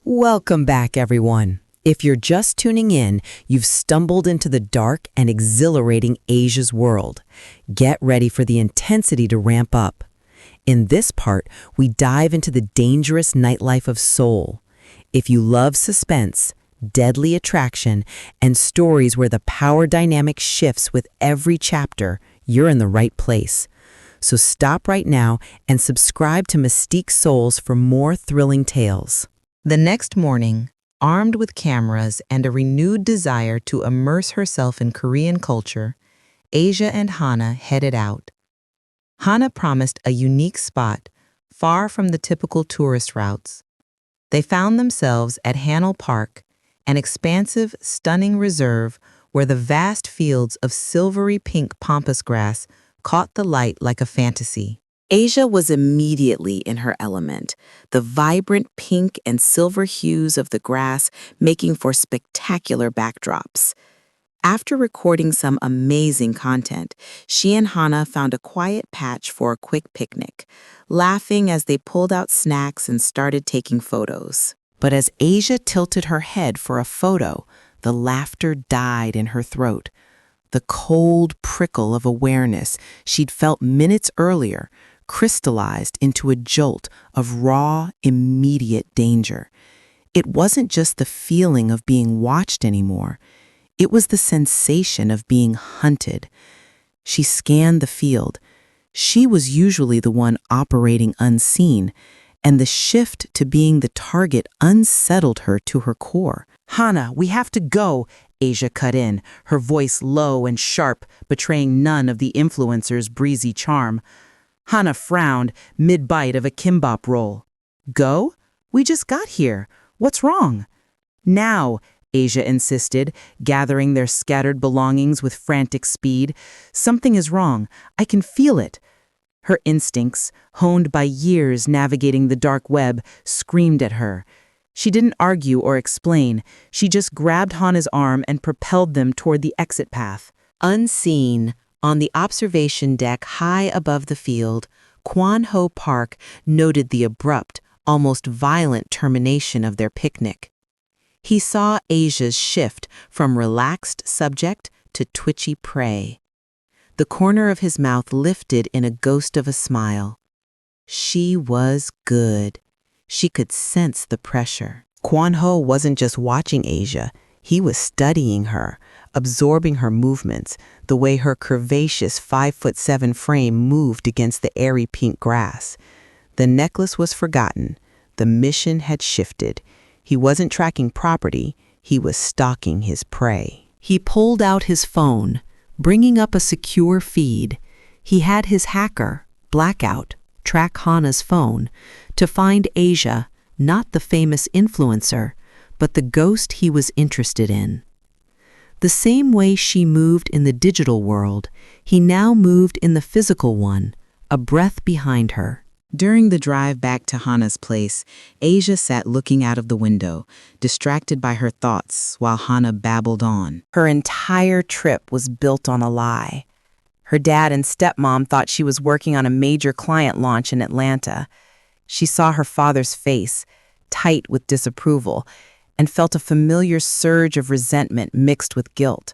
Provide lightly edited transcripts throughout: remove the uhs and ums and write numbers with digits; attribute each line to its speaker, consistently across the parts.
Speaker 1: Welcome back, everyone. If you're just tuning in, you've stumbled into the dark and exhilarating Asia's world. Get ready for the intensity to ramp up. In this part, we dive into the dangerous nightlife of Seoul. If you love suspense, deadly attraction, and stories where the power dynamic shifts with every chapter, you're in the right place. So stop right now and subscribe to Mystique Souls for more thrilling tales. The next morning, armed with cameras and a renewed desire to immerse herself in Korean culture, Asia and Hana headed out. Hana promised a unique spot, far from the typical tourist routes. They found themselves at Hanul Park, an expansive, stunning reserve where the vast fields of silvery pink pampas grass caught the light like a fantasy. Asia was immediately in her element, the vibrant pink and silver hues of the grass making for spectacular backdrops. After recording some amazing content, she and Hana found a quiet patch for a quick picnic, laughing as they pulled out snacks and started taking photos. But as Asia tilted her head for a photo, the laughter died in her throat. The cold prickle of awareness she'd felt minutes earlier crystallized into a jolt of raw, immediate danger. It wasn't just the feeling of being watched anymore. It was the sensation of being hunted. She scanned the field. She was usually the one operating unseen, and the shift to being the target unsettled her to her core. "Hana, we have to go," Asia cut in, her voice low and sharp, betraying none of the influencer's breezy charm. Hana frowned, mid-bite of a kimbap roll. "Go? We just got here. What's wrong?" "Now," Asia insisted, gathering their scattered belongings with frantic speed. "Something is wrong. I can feel it." Her instincts, honed by years navigating the dark web, screamed at her. She didn't argue or explain. She just grabbed Hana's arm and propelled them toward the exit path. Unseen, on the observation deck high above the field, Kwan Park noted the abrupt, almost violent termination of their picnic. He saw Asia's shift from relaxed subject to twitchy prey. The corner of his mouth lifted in a ghost of a smile. She was good. She could sense the pressure. Kwan wasn't just watching Asia. He was studying her, absorbing her movements, the way her curvaceous 5'7" frame moved against the airy pink grass. The necklace was forgotten. The mission had shifted. He wasn't tracking property. He was stalking his prey. He pulled out his phone, bringing up a secure feed. He had his hacker, Blackout, track Hana's phone to find Asia, not the famous influencer, but the ghost he was interested in. The same way she moved in the digital world, he now moved in the physical one, a breath behind her. During the drive back to Hana's place, Asia sat looking out of the window, distracted by her thoughts while Hana babbled on. Her entire trip was built on a lie. Her dad and stepmom thought she was working on a major client launch in Atlanta. She saw her father's face, tight with disapproval, and felt a familiar surge of resentment mixed with guilt.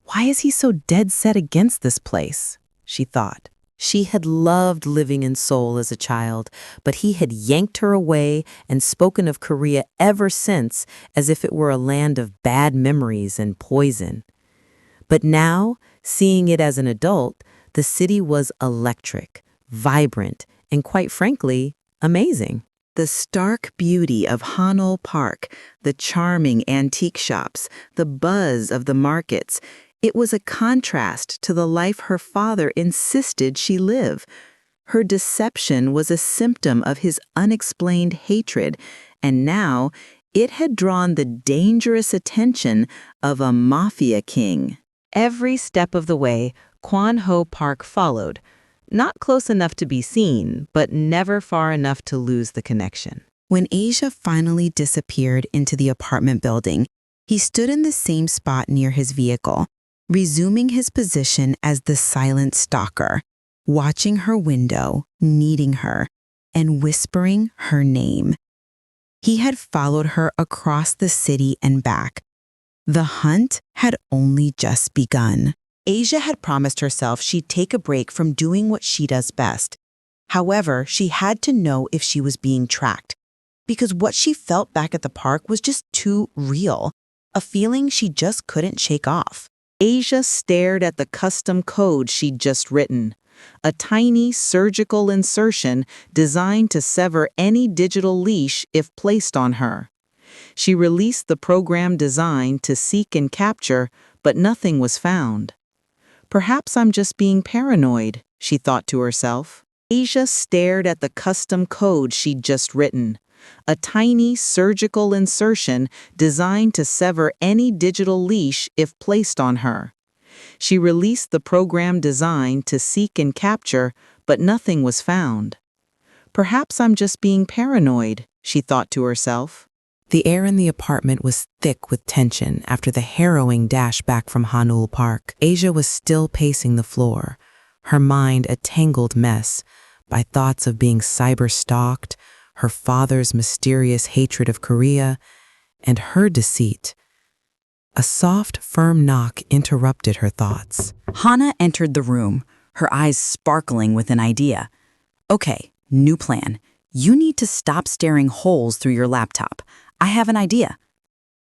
Speaker 1: Why is he so dead set against this place? She thought. She had loved living in Seoul as a child, but he had yanked her away and spoken of Korea ever since as if it were a land of bad memories and poison. But now, seeing it as an adult, the city was electric, vibrant, and quite frankly, amazing. The stark beauty of Hanul Park, the charming antique shops, the buzz of the markets, it was a contrast to the life her father insisted she live. Her deception was a symptom of his unexplained hatred, and now it had drawn the dangerous attention of a mafia king. Every step of the way, Kwan Park followed. Not close enough to be seen, but never far enough to lose the connection. When Asia finally disappeared into the apartment building, he stood in the same spot near his vehicle, resuming his position as the silent stalker, watching her window, needing her, and whispering her name.
Speaker 2: He had followed her across the city and back. The hunt had only just begun. Asia had promised herself she'd take a break from doing what she does best. However, she had to know if she was being tracked, because what she felt back at the park was just too real, a feeling she just couldn't shake off. Asia stared at the custom code she'd just written, a tiny surgical insertion designed to sever any digital leash if placed on her. She released the program designed to seek and capture, but nothing was found. Perhaps I'm just being paranoid, she thought to herself. Asia stared at the custom code she'd just written, a tiny surgical insertion designed to sever any digital leash if placed on her. She released the program designed to seek and capture, but nothing was found. Perhaps I'm just being paranoid, she thought to herself. The air in the apartment was thick with tension after the harrowing dash back from Hanul Park. Asia was still pacing the floor, her mind a tangled mess by thoughts of being cyber-stalked, her father's mysterious hatred of Korea, and her deceit. A soft, firm knock interrupted her thoughts.
Speaker 3: Hana entered the room, her eyes sparkling with an idea. Okay, new plan. You need to stop staring holes through your laptop. I have an idea.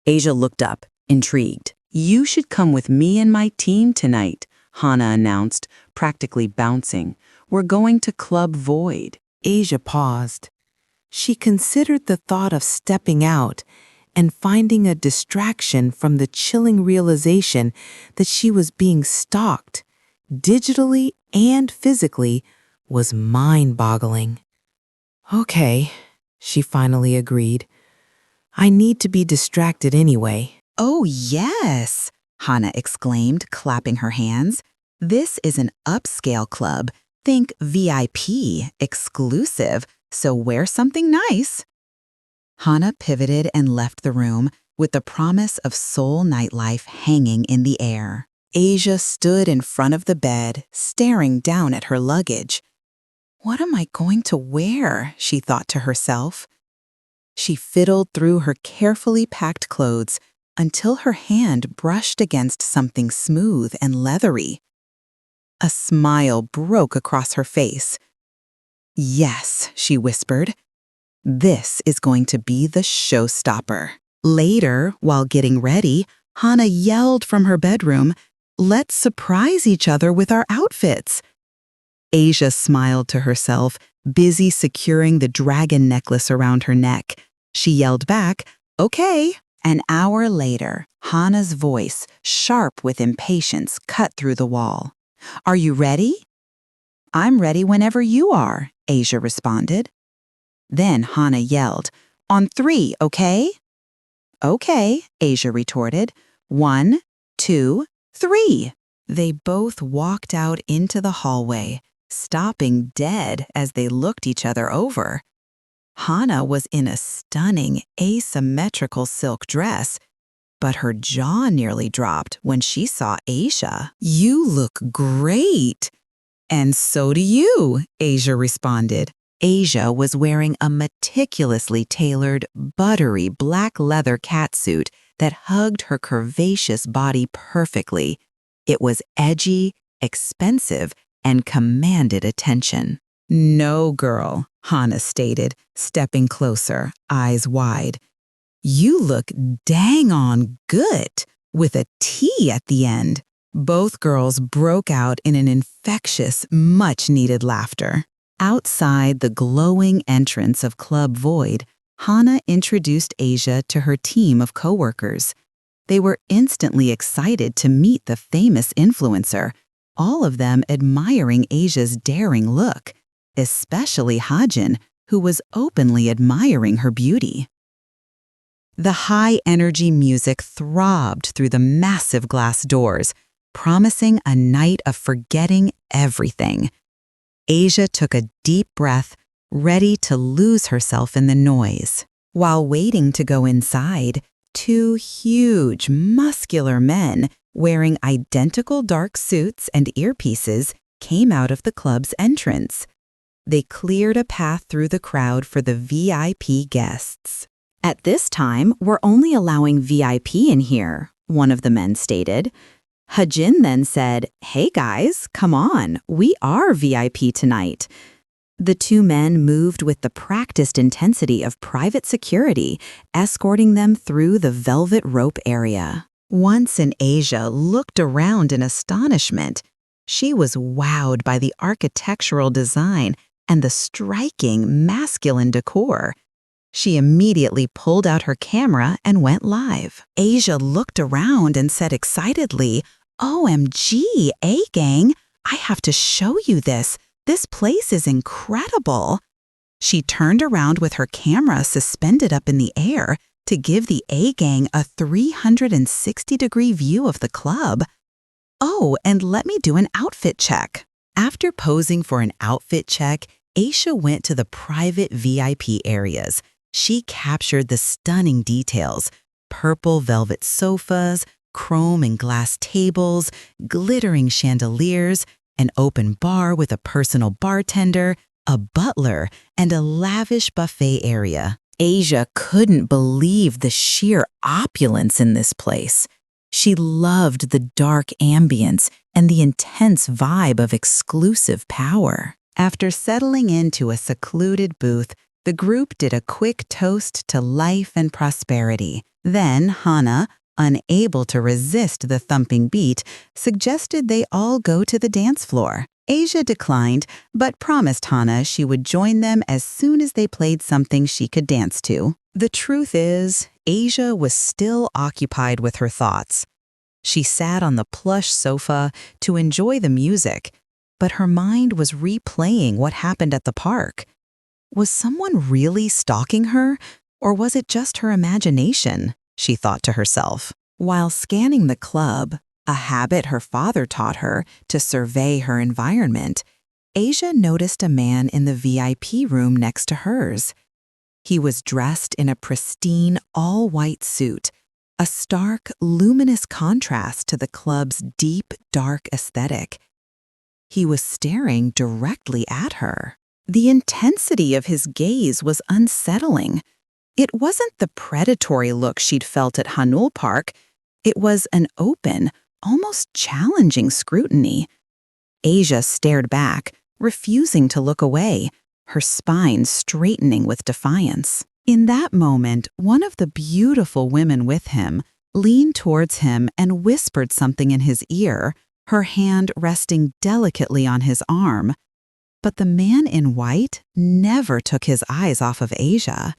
Speaker 3: Asia looked up, intrigued. You should come with me and my team tonight, Hana announced, practically bouncing. We're going to Club Void.
Speaker 2: Asia paused. She considered the thought of stepping out and finding a distraction from the chilling realization that she was being stalked, digitally and physically, was mind-boggling. Okay, she finally agreed. I need to be distracted anyway.
Speaker 3: Oh, yes, Hana exclaimed, clapping her hands. This is an upscale club. Think VIP, exclusive, so wear something nice. Hana pivoted and left the room with the promise of Seoul nightlife hanging in the air. Asia stood in front of the bed, staring down at her luggage. What am I going to wear? She thought to herself. She fiddled through her carefully packed clothes until her hand brushed against something smooth and leathery. A smile broke across her face. Yes, she whispered. This is going to be the showstopper. Later, while getting ready, Hana yelled from her bedroom, "Let's surprise each other with our outfits." Asia smiled to herself, busy securing the dragon necklace around her neck. She yelled back, "Okay." An hour later, Hana's voice, sharp with impatience, cut through the wall. "Are you ready?" "I'm ready whenever you are," Asia responded. Then Hana yelled, "On 3, okay?" "Okay," Asia retorted. 1, 2, 3. They both walked out into the hallway, stopping dead as they looked each other over. Hana was in a stunning, asymmetrical silk dress, but her jaw nearly dropped when she saw Asia. "You look great." "And so do you," Asia responded. Asia was wearing a meticulously tailored, buttery black leather catsuit that hugged her curvaceous body perfectly. It was edgy, expensive, and commanded attention. "No, girl," Hana stated, stepping closer, eyes wide. "You look dang on good," with a T at the end. Both girls broke out in an infectious, much-needed laughter. Outside the glowing entrance of Club Void, Hana introduced Asia to her team of coworkers. They were instantly excited to meet the famous influencer, all of them admiring Asia's daring look, especially Hajin, who was openly admiring her beauty. The high-energy music throbbed through the massive glass doors, promising a night of forgetting everything. Asia took a deep breath, ready to lose herself in the noise. While waiting to go inside, 2 huge, muscular men wearing identical dark suits and earpieces came out of the club's entrance. They cleared a path through the crowd for the VIP guests. At this time, we're only allowing VIP in here, one of the men stated. Hajin then said, "Hey guys, come on, we are VIP tonight." The two men moved with the practiced intensity of private security, escorting them through the velvet rope area. Once in Asia looked around in astonishment. She was wowed by the architectural design and the striking masculine decor. She immediately pulled out her camera and went live. Asia looked around and said excitedly, "OMG, A-Gang, I have to show you this. This place is incredible." She turned around with her camera suspended up in the air to give the A-Gang a 360-degree view of the club. "Oh, and let me do an outfit check." After posing for an outfit check, Aisha went to the private VIP areas. She captured the stunning details: purple velvet sofas, chrome and glass tables, glittering chandeliers, an open bar with a personal bartender, a butler, and a lavish buffet area. Asia couldn't believe the sheer opulence in this place. She loved the dark ambience and the intense vibe of exclusive power. After settling into a secluded booth, the group did a quick toast to life and prosperity. Then Hana, unable to resist the thumping beat, suggested they all go to the dance floor. Asia declined, but promised Hana she would join them as soon as they played something she could dance to. The truth is, Asia was still occupied with her thoughts. She sat on the plush sofa to enjoy the music, but her mind was replaying what happened at the park. Was someone really stalking her, or was it just her imagination? She thought to herself. While scanning the club, a habit her father taught her to survey her environment, Asia noticed a man in the VIP room next to hers. He was dressed in a pristine, all-white suit, a stark, luminous contrast to the club's deep, dark aesthetic. He was staring directly at her. The intensity of his gaze was unsettling. It wasn't the predatory look she'd felt at Hanul Park. It was an open, almost challenging scrutiny. Asia stared back, refusing to look away, her spine straightening with defiance. In that moment, one of the beautiful women with him leaned towards him and whispered something in his ear, her hand resting delicately on his arm. But the man in white never took his eyes off of Asia.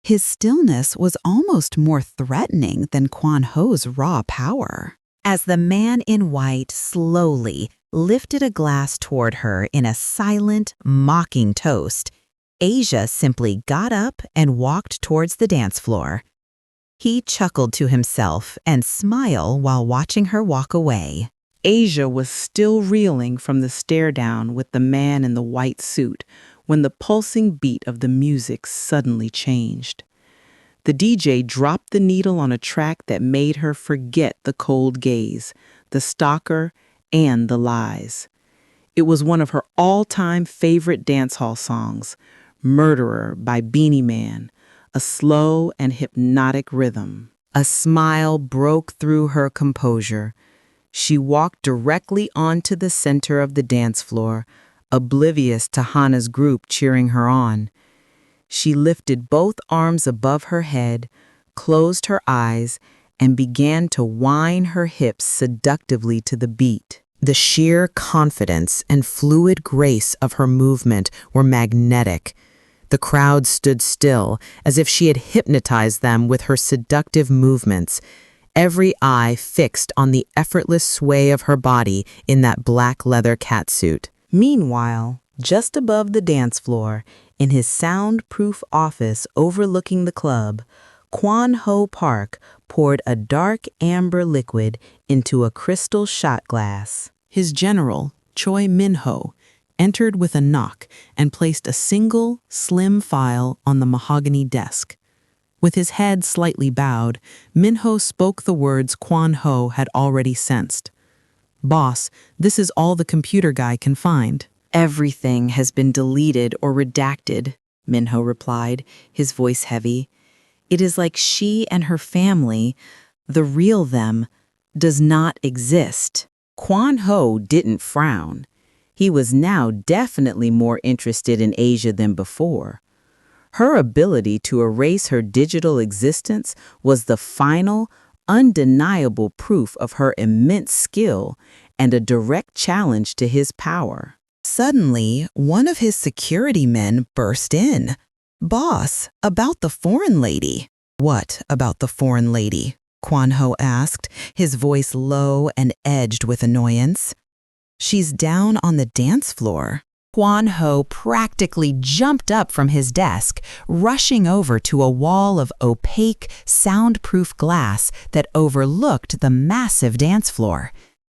Speaker 3: His stillness was almost more threatening than Kwan Ho's raw power. As the man in white slowly lifted a glass toward her in a silent, mocking toast, Asia simply got up and walked towards the dance floor. He chuckled to himself and smiled while watching her walk away.
Speaker 4: Asia was still reeling from the stare-down with the man in the white suit when the pulsing beat of the music suddenly changed. The DJ dropped the needle on a track that made her forget the cold gaze, the stalker, and the lies. It was one of her all-time favorite dancehall songs, Murderer by Beanie Man, a slow and hypnotic rhythm.
Speaker 1: A smile broke through her composure. She walked directly onto the center of the dance floor, oblivious to Hana's group cheering her on. She lifted both arms above her head, closed her eyes, and began to whine her hips seductively to the beat. The sheer confidence and fluid grace of her movement were magnetic. The crowd stood still, as if she had hypnotized them with her seductive movements, every eye fixed on the effortless sway of her body in that black leather catsuit. Meanwhile, just above the dance floor, in his soundproof office overlooking the club, Kwan Ho Park poured a dark amber liquid into a crystal shot glass. His general, Choi Min-ho, entered with a knock and placed a single, slim file on the mahogany desk. With his head slightly bowed, Min-ho spoke the words Kwan Ho had already sensed. "Boss, this is all the computer guy can find."
Speaker 3: "Everything has been deleted or redacted," Min-ho replied, his voice heavy.
Speaker 2: It is like she and her family, the real them, does not exist.
Speaker 4: Kwan Ho didn't frown. He was now definitely more interested in Asia than before. Her ability to erase her digital existence was the final, undeniable proof of her immense skill and a direct challenge to his power.
Speaker 2: Suddenly, one of his security men burst in. "Boss, about the foreign lady." "What about the foreign lady?" Kwan Ho asked, his voice low and edged with annoyance. "She's down on the dance floor."
Speaker 1: Kwan Ho practically jumped up from his desk, rushing over to a wall of opaque, soundproof glass that overlooked the massive dance floor.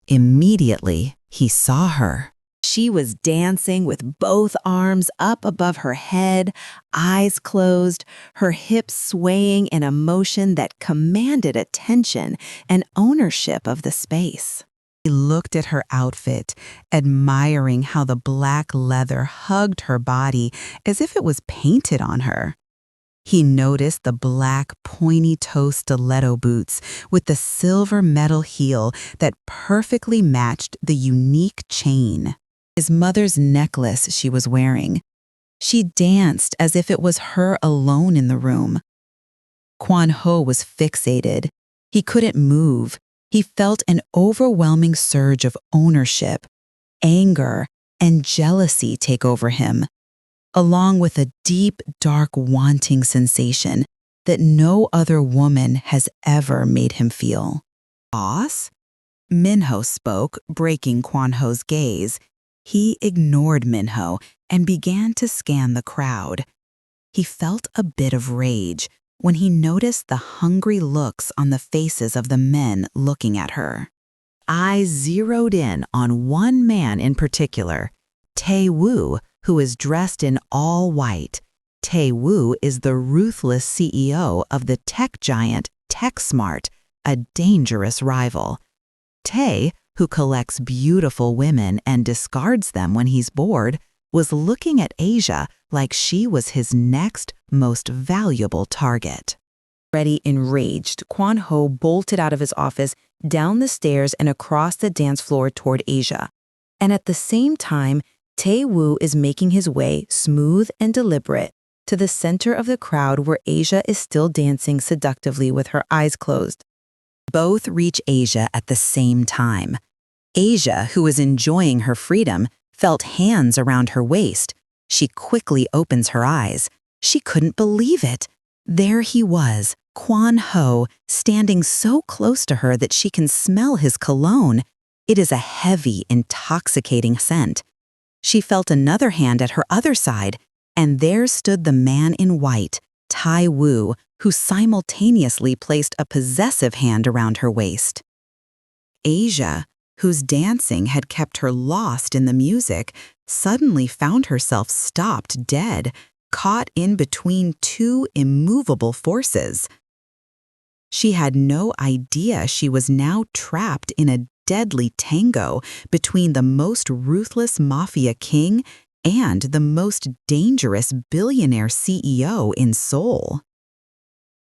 Speaker 1: Immediately, he saw her.
Speaker 2: She was dancing with both arms up above her head, eyes closed, her hips swaying in a motion that commanded attention and ownership of the space. He looked at her outfit, admiring how the black leather hugged her body as if it was painted on her. He noticed the black pointy-toe stiletto boots with the silver metal heel that perfectly matched the unique chain. His mother's necklace she was wearing. She danced as if it was her alone in the room. Kwan Ho was fixated. He couldn't move. He felt an overwhelming surge of ownership, anger, and jealousy take over him, along with a deep, dark, wanting sensation that no other woman has ever made him feel. "Boss?" Minho spoke, breaking Kwan Ho's gaze. He ignored Minho and began to scan the crowd. He felt a bit of rage when he noticed the hungry looks on the faces of the men looking at her.
Speaker 1: Eyes zeroed in on one man in particular, Tae Woo, who is dressed in all white. Tae Woo is the ruthless CEO of the tech giant TechSmart, a dangerous rival. Tae, who collects beautiful women and discards them when he's bored, was looking at Asia like she was his next most valuable target.
Speaker 2: Already enraged, Kwan Ho bolted out of his office, down the stairs and across the dance floor toward Asia. And at the same time, Tae Woo is making his way, smooth and deliberate, to the center of the crowd where Asia is still dancing seductively with her eyes closed.
Speaker 1: Both reach Asia at the same time. Asia, who is enjoying her freedom, felt hands around her waist. She quickly opens her eyes. She couldn't believe it. There he was, Kwan Ho, standing so close to her that she can smell his cologne. It is a heavy, intoxicating scent. She felt another hand at her other side, and there stood the man in white, Tae Woo, who simultaneously placed a possessive hand around her waist. Asia, whose dancing had kept her lost in the music, suddenly found herself stopped dead, caught in between two immovable forces. She had no idea she was now trapped in a deadly tango between the most ruthless mafia king and the most dangerous billionaire CEO in Seoul.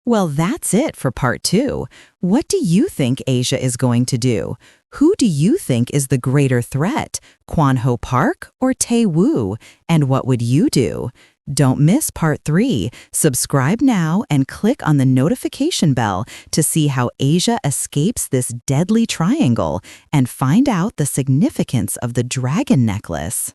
Speaker 1: Well, that's it for part 2. What do you think Asia is going to do? Who do you think is the greater threat, Kwan Ho Park or Tae Woo? And what would you do? Don't miss part 3. Subscribe now and click on the notification bell to see how Asia escapes this deadly triangle and find out the significance of the dragon necklace.